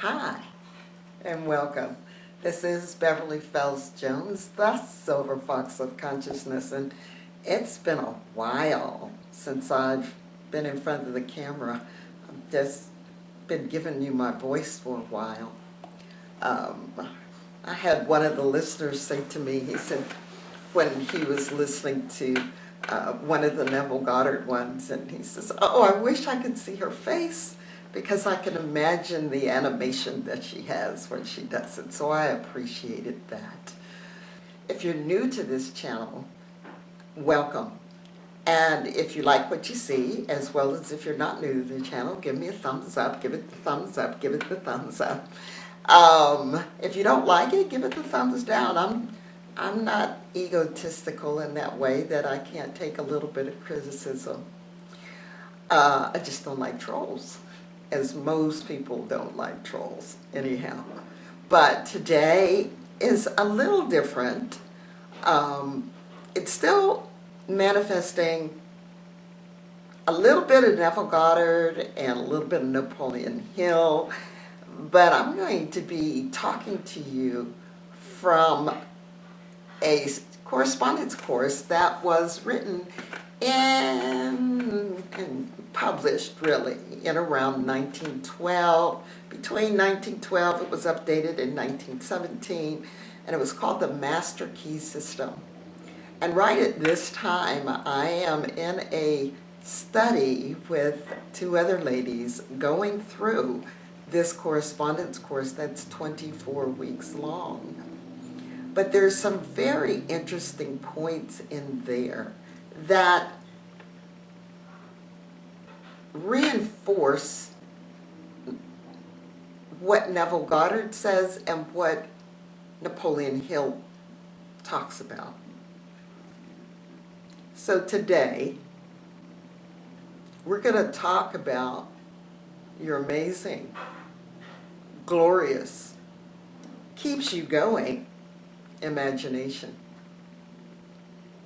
Hi, and welcome. This is Beverly Fells Jones, the Silver Fox of Consciousness, and it's been a while since I've been in front of the camera. I've just been giving you my voice for a while. I had one of the listeners say to me, he said, when he was listening to one of the Neville Goddard ones, and he says, "Oh, I wish I could see her face, because I can imagine the animation that she has when she does it." So I appreciated that. If you're new to this channel, welcome. And if you like what you see, as well as if you're not new to the channel, give me a thumbs up, give it the thumbs up, give it the thumbs up. If you don't like it, give it the thumbs down. I'm not egotistical in that way that I can't take a little bit of criticism. I just don't like trolls, as most people don't like trolls anyhow. But today is a little different. It's still manifesting a little bit of Neville Goddard and a little bit of Napoleon Hill, but I'm going to be talking to you from a correspondence course that was written and published really in around 1912. Between 1912, it was updated in 1917, and it was called the Master Key System. And right at this time, I am in a study with two other ladies going through this correspondence course that's 24 weeks long. But there's some very interesting points in there that reinforce what Neville Goddard says and what Napoleon Hill talks about. So today, we're going to talk about your amazing, glorious, keeps you going imagination.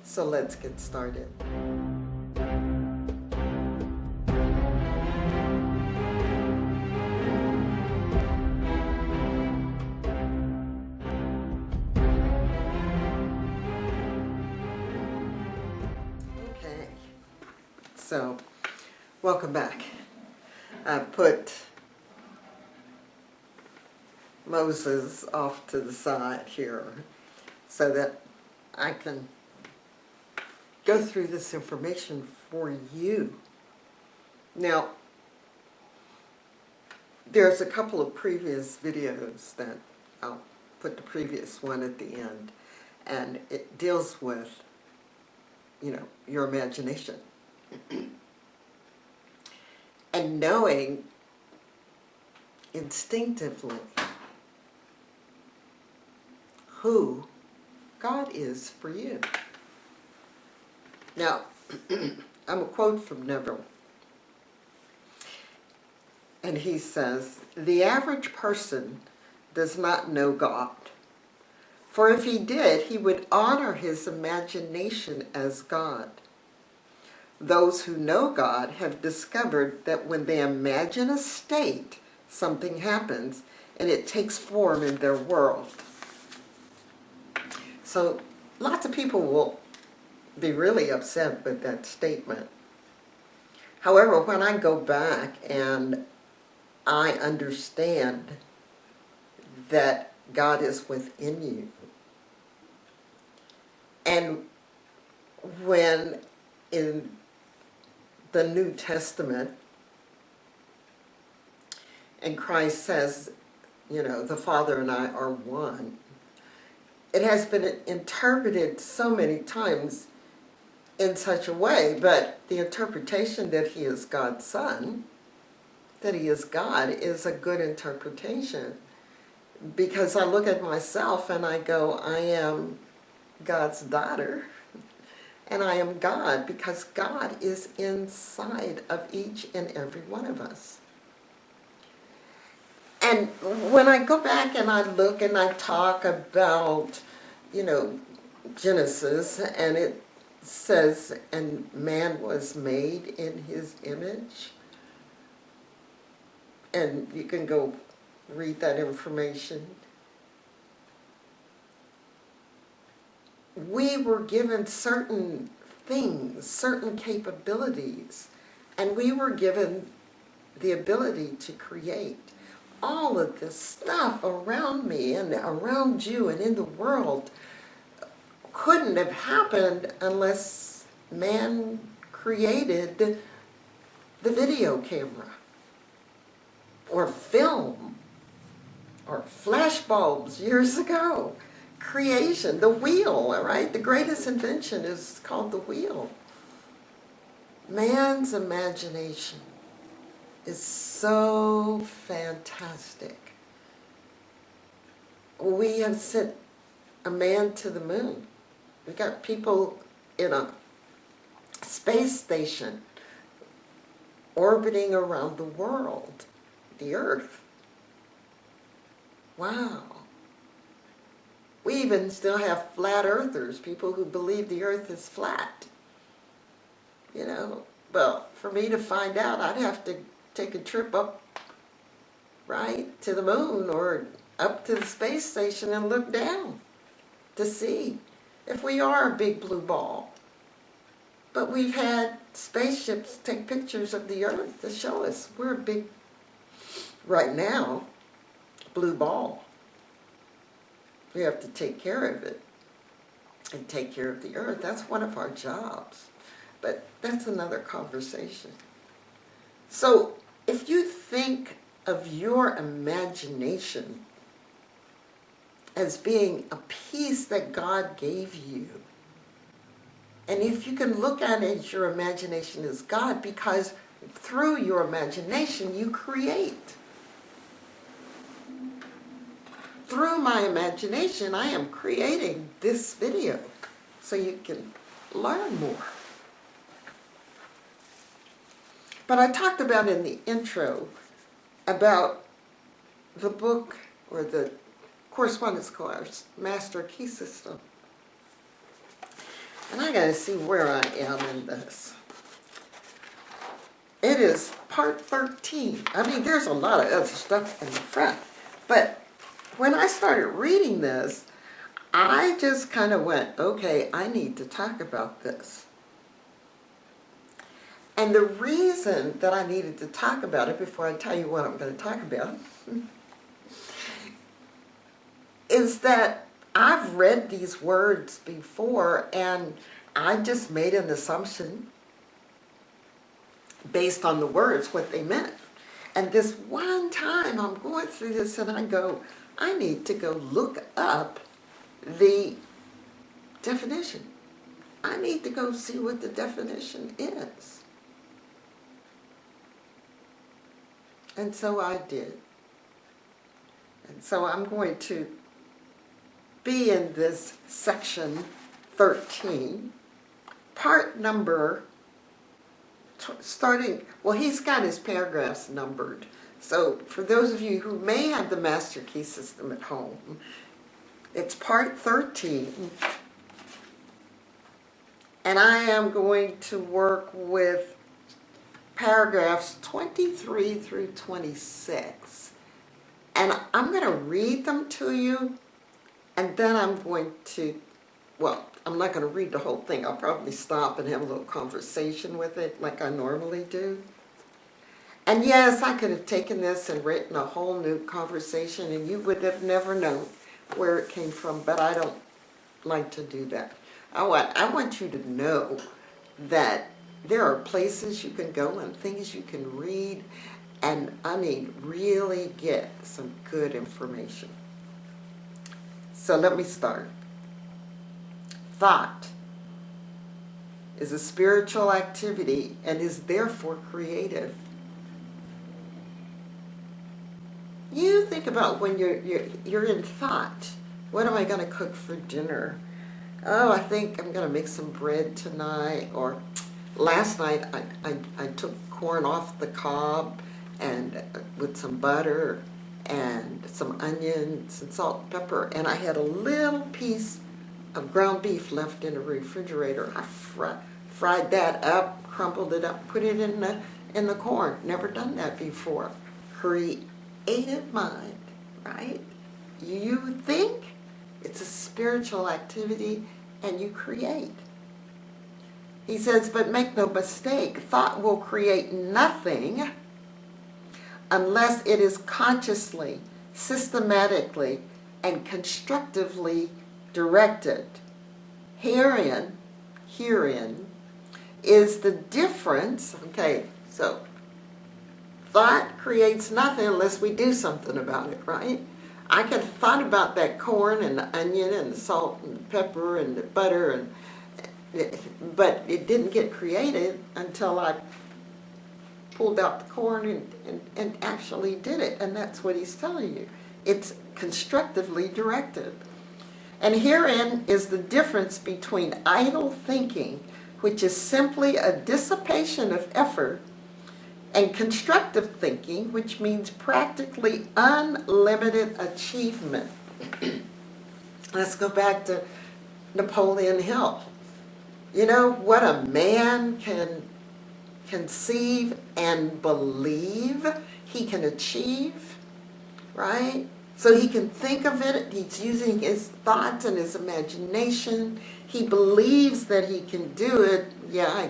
So let's get started. Okay, so welcome back. I put Moses off to the side here so that I can go through this information for you. Now, there's a couple of previous videos that I'll put the previous one at the end, and it deals with, your imagination. And knowing instinctively who God is for you. Now, I'm a quote from Neville. And he says, "The average person does not know God. For if he did, he would honor his imagination as God. Those who know God have discovered that when they imagine a state, something happens and it takes form in their world." So lots of people will be really upset with that statement. However, when I go back and I understand that God is within you, and when in the New Testament, and Christ says, the Father and I are one, it has been interpreted so many times in such a way, but the interpretation that he is God's son, that he is God, is a good interpretation. Because I look at myself and I go, I am God's daughter, and I am God, because God is inside of each and every one of us. And when I go back and I look and I talk about, Genesis, and it says, and man was made in his image, and you can go read that information. We were given certain things, certain capabilities, and we were given the ability to create. All of this stuff around me and around you and in the world couldn't have happened unless man created the video camera or film or flash bulbs years ago. Creation, the wheel, right? The greatest invention is called the wheel. Man's imagination is so fantastic. We have sent a man to the moon. We got people in a space station orbiting around the world, the Earth. Wow. We even still have flat earthers, people who believe the Earth is flat. You know, well, for me to find out, I'd have to take a trip up, right, to the moon or up to the space station and look down to see if we are a big blue ball. But we've had spaceships take pictures of the Earth to show us we're a big, right now, blue ball. We have to take care of it and take care of the Earth. That's one of our jobs. But that's another conversation. So if you think of your imagination as being a piece that God gave you, and if you can look at it as your imagination is God, because through your imagination you create. Through my imagination, I am creating this video so you can learn more. But I talked about in the intro about the book or the correspondence course, Master Key System. And I got to see where I am in this. It is part 13. I mean, there's a lot of other stuff in the front. But when I started reading this, I just kind of went, okay, I need to talk about this. And the reason that I needed to talk about it, before I tell you what I'm going to talk about, is that I've read these words before and I just made an assumption based on the words, what they meant. And this one time I'm going through this and I go, I need to go look up the definition. I need to go see what the definition is. And so I did. And so I'm going to be in this section 13, part number, starting, well, he's got his paragraphs numbered. So for those of you who may have the Master Key System at home, it's part 13. And I am going to work with paragraphs 23 through 26. And I'm going to read them to you, and then I'm going to, well, I'm not going to read the whole thing. I'll probably stop and have a little conversation with it like I normally do. And yes, I could have taken this and written a whole new conversation, and you would have never known where it came from, but I don't like to do that. I want you to know that there are places you can go and things you can read and, I mean, really get some good information. So let me start. Thought is a spiritual activity and is therefore creative. You think about when you're in thought. What am I going to cook for dinner? Oh, I think I'm going to make some bread tonight. Or last night I took corn off the cob and with some butter and some onions and salt and pepper, and I had a little piece of ground beef left in the refrigerator. I fried that up, crumbled it up, put it in the corn. Never done that before. Creative mind. right? You think, it's a spiritual activity, and you create. He says, but make no mistake, thought will create nothing unless it is consciously, systematically, and constructively directed. Herein is the difference. Okay, so thought creates nothing unless we do something about it, right? I could have thought about that corn and the onion and the salt and the pepper and the butter, but it didn't get created until I pulled out the corn and actually did it. And that's what he's telling you. It's constructively directed. And herein is the difference between idle thinking, which is simply a dissipation of effort, and constructive thinking, which means practically unlimited achievement. Let's go back to Napoleon Hill. You know what a man can conceive and believe he can achieve, right? So he can think of it, he's using his thoughts and his imagination. He believes that he can do it. Yeah,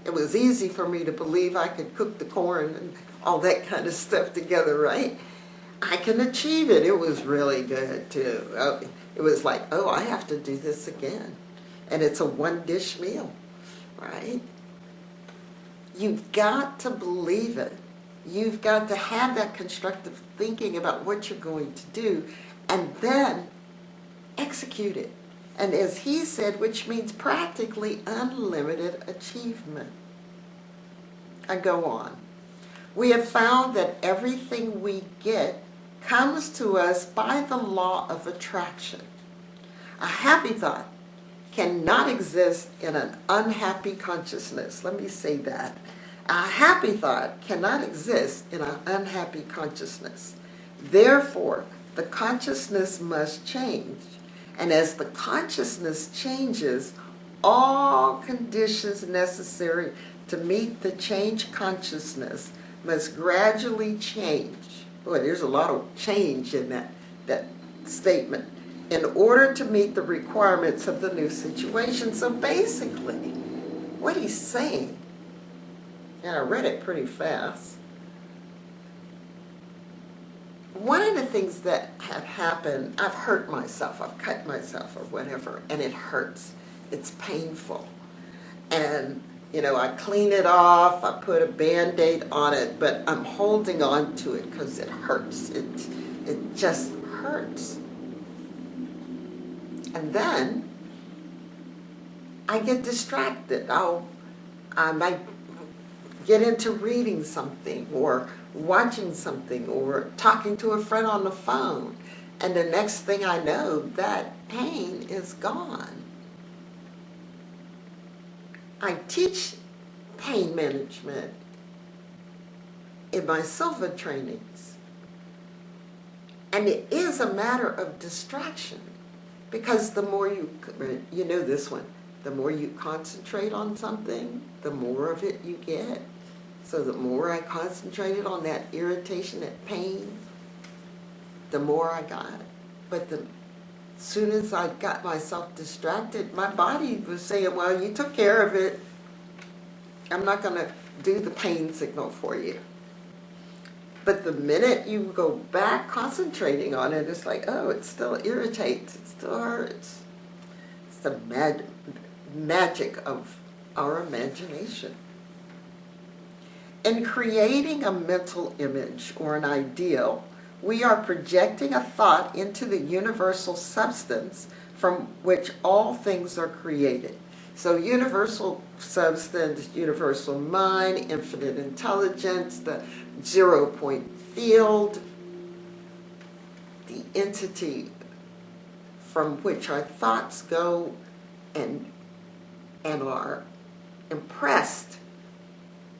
it was easy for me to believe I could cook the corn and all that kind of stuff together, right? I can achieve it. It was really good, too. It was like, oh, I have to do this again. And it's a one-dish meal, right? You've got to believe it. You've got to have that constructive thinking about what you're going to do and then execute it. And as he said, which means practically unlimited achievement. I go on. We have found that everything we get comes to us by the law of attraction. A happy thought cannot exist in an unhappy consciousness. Let me say that. A happy thought cannot exist in an unhappy consciousness. Therefore, the consciousness must change. And as the consciousness changes, all conditions necessary to meet the changed consciousness must gradually change. Boy, there's a lot of change in that statement. In order to meet the requirements of the new situation. So basically, what he's saying, and I read it pretty fast, one of the things that have happened, I've hurt myself, I've cut myself or whatever, and it hurts. It's painful. And, you know, I clean it off, I put a Band-Aid on it, but I'm holding on to it because it hurts. It just hurts. And then I get distracted. I might get into reading something or watching something or talking to a friend on the phone. And the next thing I know, that pain is gone. I teach pain management in my Silva trainings. And it is a matter of distraction. Because the more you know this one, the more you concentrate on something, the more of it you get. So the more I concentrated on that irritation, that pain, the more I got. But as soon as I got myself distracted, my body was saying, well, you took care of it. I'm not going to do the pain signal for you. But the minute you go back concentrating on it, it's like, oh, it still irritates, it still hurts. It's the magic of our imagination. In creating a mental image or an ideal, we are projecting a thought into the universal substance from which all things are created. So universal substance, universal mind, infinite intelligence, the 0-point field, the entity from which our thoughts go and are impressed.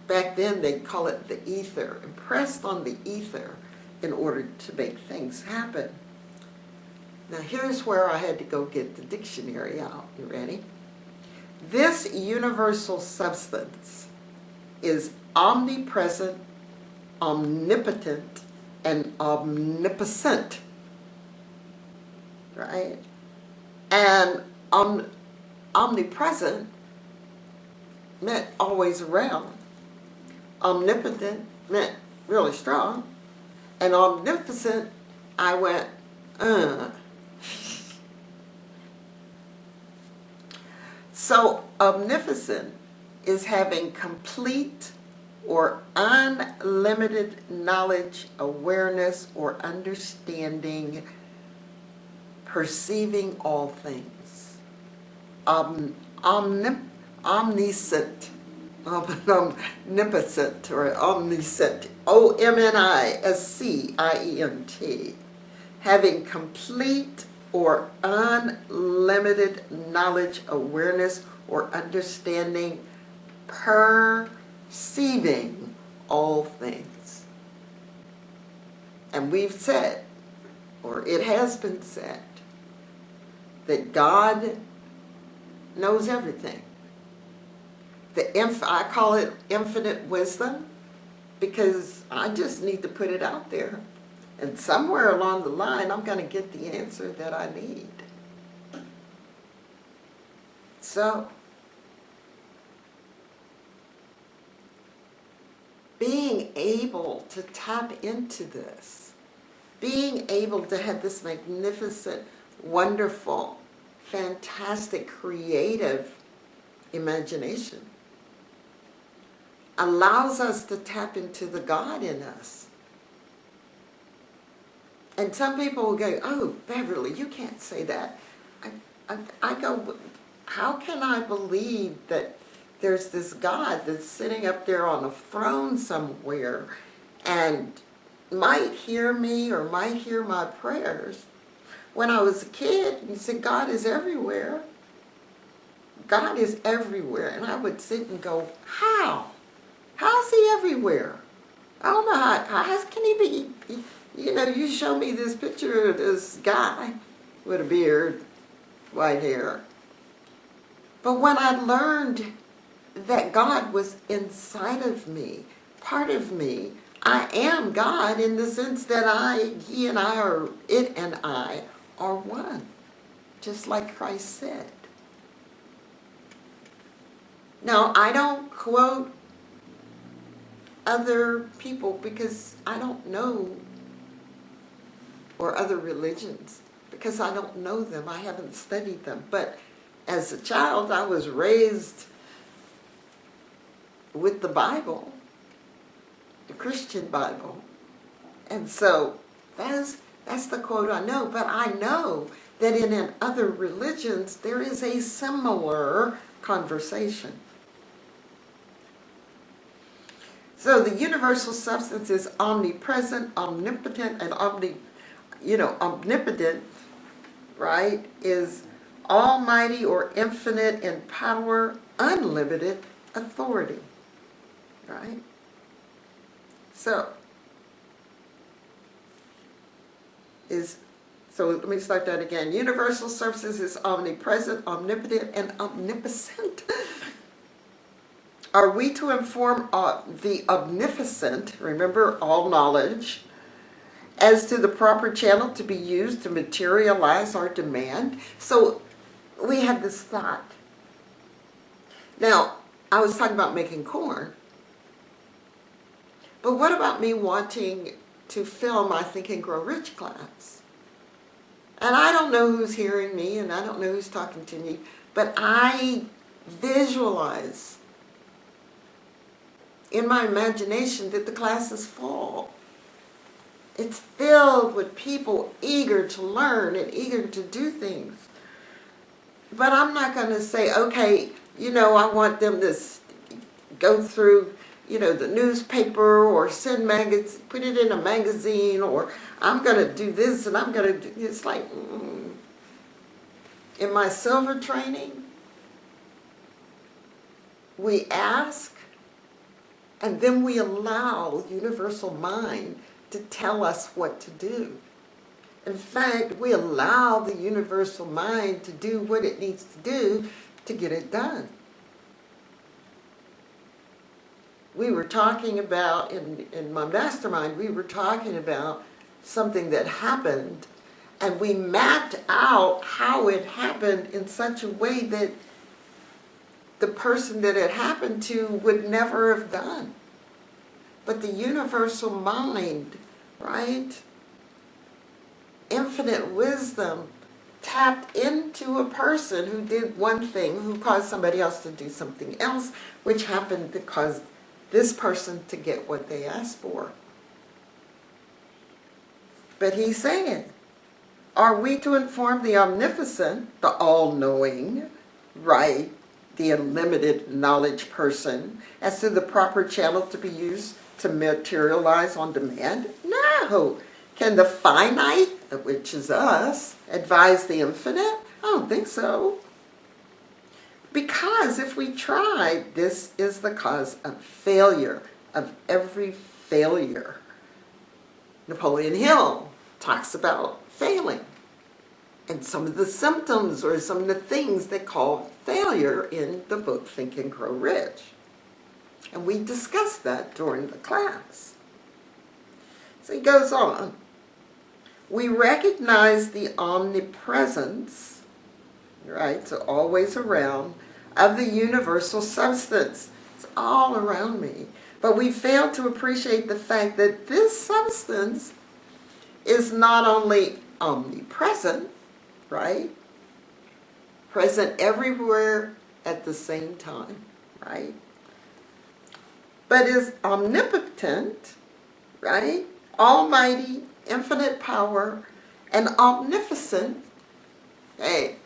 Back then they'd call it the ether, impressed on the ether in order to make things happen. Now here's where I had to go get the dictionary out. You ready? This universal substance is omnipresent, omnipotent, and omnipotent, right? And omnipresent meant always around. Omnipotent meant really strong. And omnificent, I went, So omnificent is having complete or unlimited knowledge, awareness, or understanding, perceiving all things. Omniscient, omnipotent, or omniscient, omniscient, having complete or unlimited knowledge, awareness, or understanding, perceiving all things. And we've said, or it has been said, that God knows everything. I call it infinite wisdom because I just need to put it out there. And somewhere along the line, I'm going to get the answer that I need. So, being able to tap into this, being able to have this magnificent, wonderful, fantastic, creative imagination allows us to tap into the God in us. And some people will go, oh, Beverly, you can't say that. I go, how can I believe that there's this God that's sitting up there on a throne somewhere and might hear me or might hear my prayers? When I was a kid, you said, God is everywhere. God is everywhere. And I would sit and go, how? How's he everywhere? I don't know how can he be? You know, you show me this picture of this guy with a beard, white hair. But when I learned that God was inside of me, part of me, I am God in the sense that he and I are, it and I are one, just like Christ said. Now, I don't quote other people because I don't know, or other religions, because I don't know them. I haven't studied them. But as a child, I was raised with the Bible, the Christian Bible. And so that's the quote I know. But I know that in other religions, there is a similar conversation. So the universal substance is omnipresent, omnipotent, and omnipotent, right, is almighty or infinite in power, unlimited authority, right? So let me start that again. Universal substance is omnipresent, omnipotent, and omnipotent. Are we to inform the Omnificent, remember all knowledge, as to the proper channel to be used to materialize our demand? So we have this thought. Now, I was talking about making corn. But what about me wanting to film my Think and Grow Rich class? And I don't know who's hearing me and I don't know who's talking to me, but I visualize in my imagination that the class is full. It's filled with people eager to learn and eager to do things. But I'm not going to say, okay, I want them to go through, the newspaper or put it in a magazine, or I'm going to do this and I'm going to do, it's like, in my silver training, we ask, and then we allow the universal mind to tell us what to do. In fact, we allow the universal mind to do what it needs to do to get it done. we were talking about, in my mastermind, we were talking about something that happened, and we mapped out how it happened in such a way that the person that it happened to would never have done. But the universal mind, right? Infinite wisdom tapped into a person who did one thing, who caused somebody else to do something else, which happened to cause this person to get what they asked for. But he's saying, are we to inform the Omnificent, the all-knowing, right, the unlimited knowledge person, as to the proper channel to be used to materialize on demand? No. Can the finite, which is us, advise the infinite? I don't think so. Because if we try, this is the cause of failure, of every failure. Napoleon Hill talks about failing, and some of the symptoms or some of the things they call failure in the book Think and Grow Rich. And we discussed that during the class. So he goes on. We recognize the omnipresence, right, so always around, of the universal substance. It's all around me. But we fail to appreciate the fact that this substance is not only omnipresent, right, present everywhere at the same time, right, but is omnipotent, right, almighty, infinite power, and omnificent. Hey,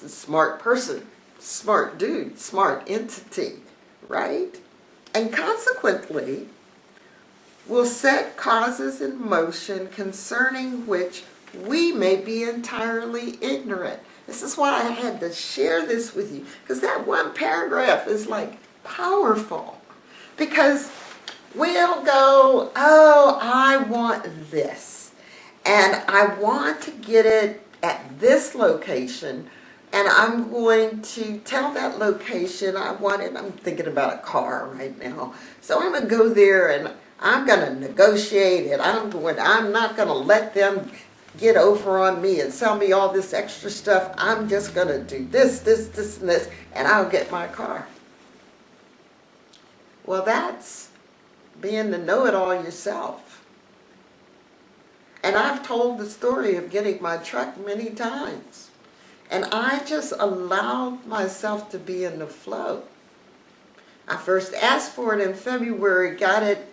the smart person, smart dude, smart entity, right? And consequently, will set causes in motion concerning which we may be entirely ignorant. This is why I had to share this with you, because that one paragraph is like powerful. Because we'll go, oh, I want this, and I want to get it at this location, and I'm going to tell that location I want it. I'm thinking about a car right now. So I'm going to go there and I'm going to negotiate it. I'm not going to let them get over on me and sell me all this extra stuff. I'm just going to do this, and this, and I'll get my car. Well, that's being the know-it-all yourself. And I've told the story of getting my truck many times. And I just allowed myself to be in the flow. I first asked for it in February, got it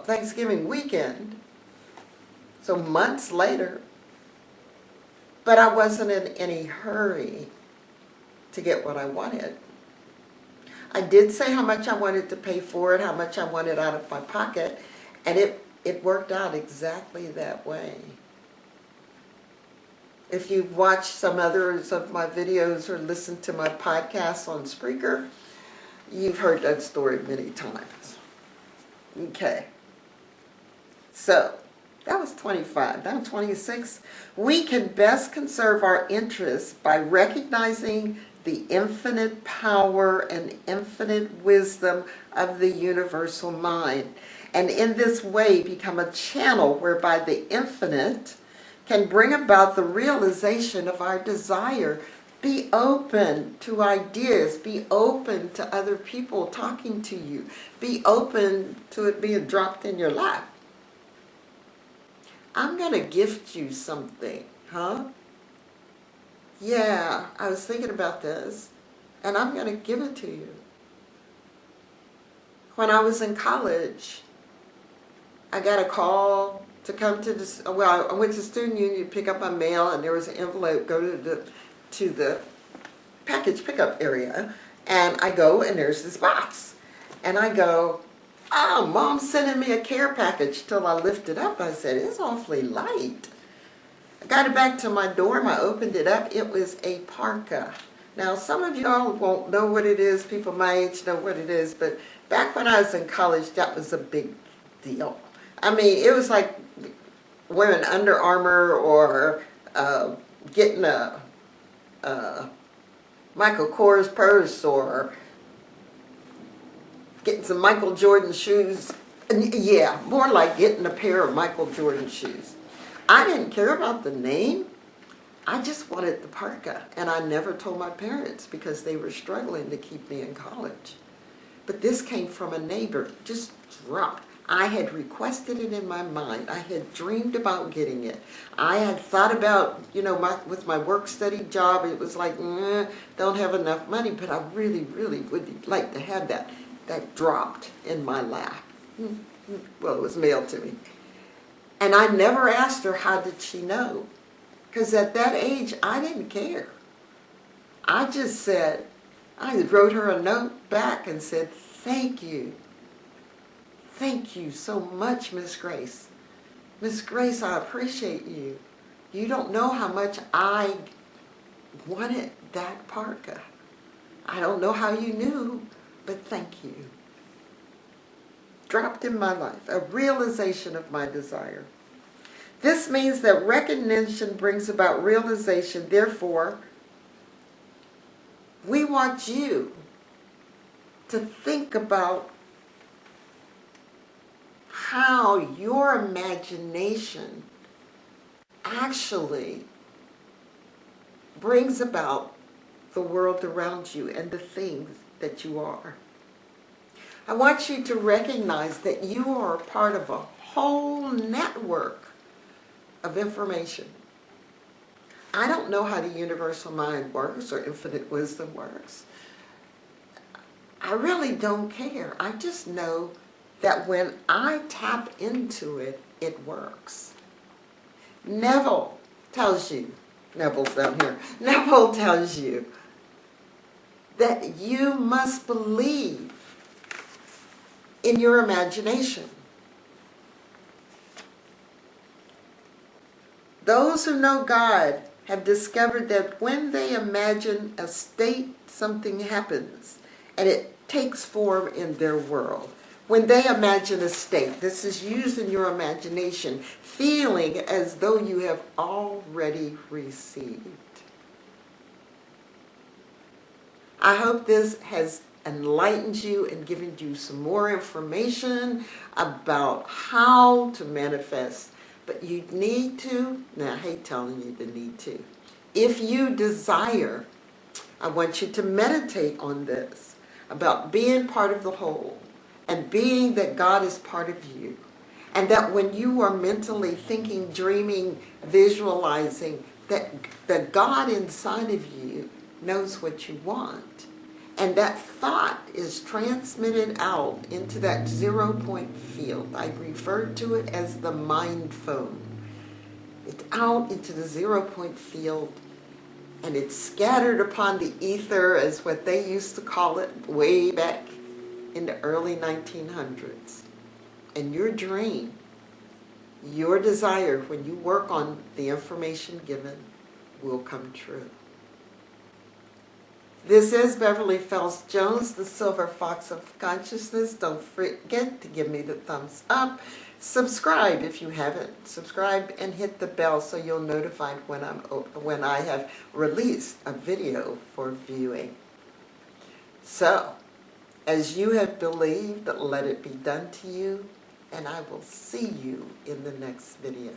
Thanksgiving weekend, so months later. But I wasn't in any hurry to get what I wanted. I did say how much I wanted to pay for it, how much I wanted out of my pocket, and it worked out exactly that way. If you've watched some others of my videos or listened to my podcasts on Spreaker, you've heard that story many times. Okay. So, that was 25. Now 26. We can best conserve our interests by recognizing the infinite power and infinite wisdom of the universal mind, and in this way become a channel whereby the infinite can bring about the realization of our desire. Be open to ideas. Be open to other people talking to you. Be open to it being dropped in your lap. I'm going to gift you something, huh? Yeah, I was thinking about this, and I'm going to give it to you. When I was in college, I got a call to come to this. Well, I went to student union to pick up my mail, and there was an envelope. Go to the package pickup area, and I go, and there's this box, and I go, oh, Mom's sending me a care package. Till I lift it up, I said, it's awfully light. I got it back to my dorm. I opened it up. It was a parka. Now, some of y'all won't know what it is. People my age know what it is, but back when I was in college, that was a big deal. I mean, it was like wearing Under Armour or getting a Michael Kors purse or getting some Michael Jordan shoes. And yeah, more like getting a pair of Michael Jordan shoes. I didn't care about the name. I just wanted the parka. And I never told my parents because they were struggling to keep me in college. But this came from a neighbor, just dropped. I had requested it in my mind. I had dreamed about getting it. I had thought about, with my work-study job, it was like, don't have enough money, but I really, really would like to have that. That dropped in my lap. Well, it was mailed to me. And I never asked her, how did she know? Because at that age, I didn't care. I just said, I wrote her a note back and said, thank you. Thank you so much, Miss Grace. Miss Grace, I appreciate you. You don't know how much I wanted that parka. I don't know how you knew, but thank you. Dropped in my life, a realization of my desire. This means that recognition brings about realization. Therefore, we want you to think about how your imagination actually brings about the world around you and the things that you are. I want you to recognize that you are a part of a whole network of information. I don't know how the universal mind works or infinite wisdom works. I really don't care. I just know that when I tap into it, it works. Neville tells you, Neville's down here, Neville tells you that you must believe in your imagination. Those who know God have discovered that when they imagine a state, something happens, and it takes form in their world. When they imagine a state, this is used in your imagination, feeling as though you have already received. I hope this has enlightened you and given you some more information about how to manifest. But you need to, now I hate telling you to need to. If you desire, I want you to meditate on this, about being part of the whole, and being that God is part of you. And that when you are mentally thinking, dreaming, visualizing, that the God inside of you knows what you want. And that thought is transmitted out into that 0-point field. I refer to it as the mind phone. It's out into the 0-point field, and it's scattered upon the ether, as what they used to call it way back in the early 1900s. And your dream, your desire, when you work on the information given, will come true. This is Beverly Phelps Jones, the Silver Fox of Consciousness. Don't forget to give me the thumbs up. Subscribe if you haven't. Subscribe and hit the bell so you'll notified when I have released a video for viewing. So, as you have believed, let it be done to you, and I will see you in the next video.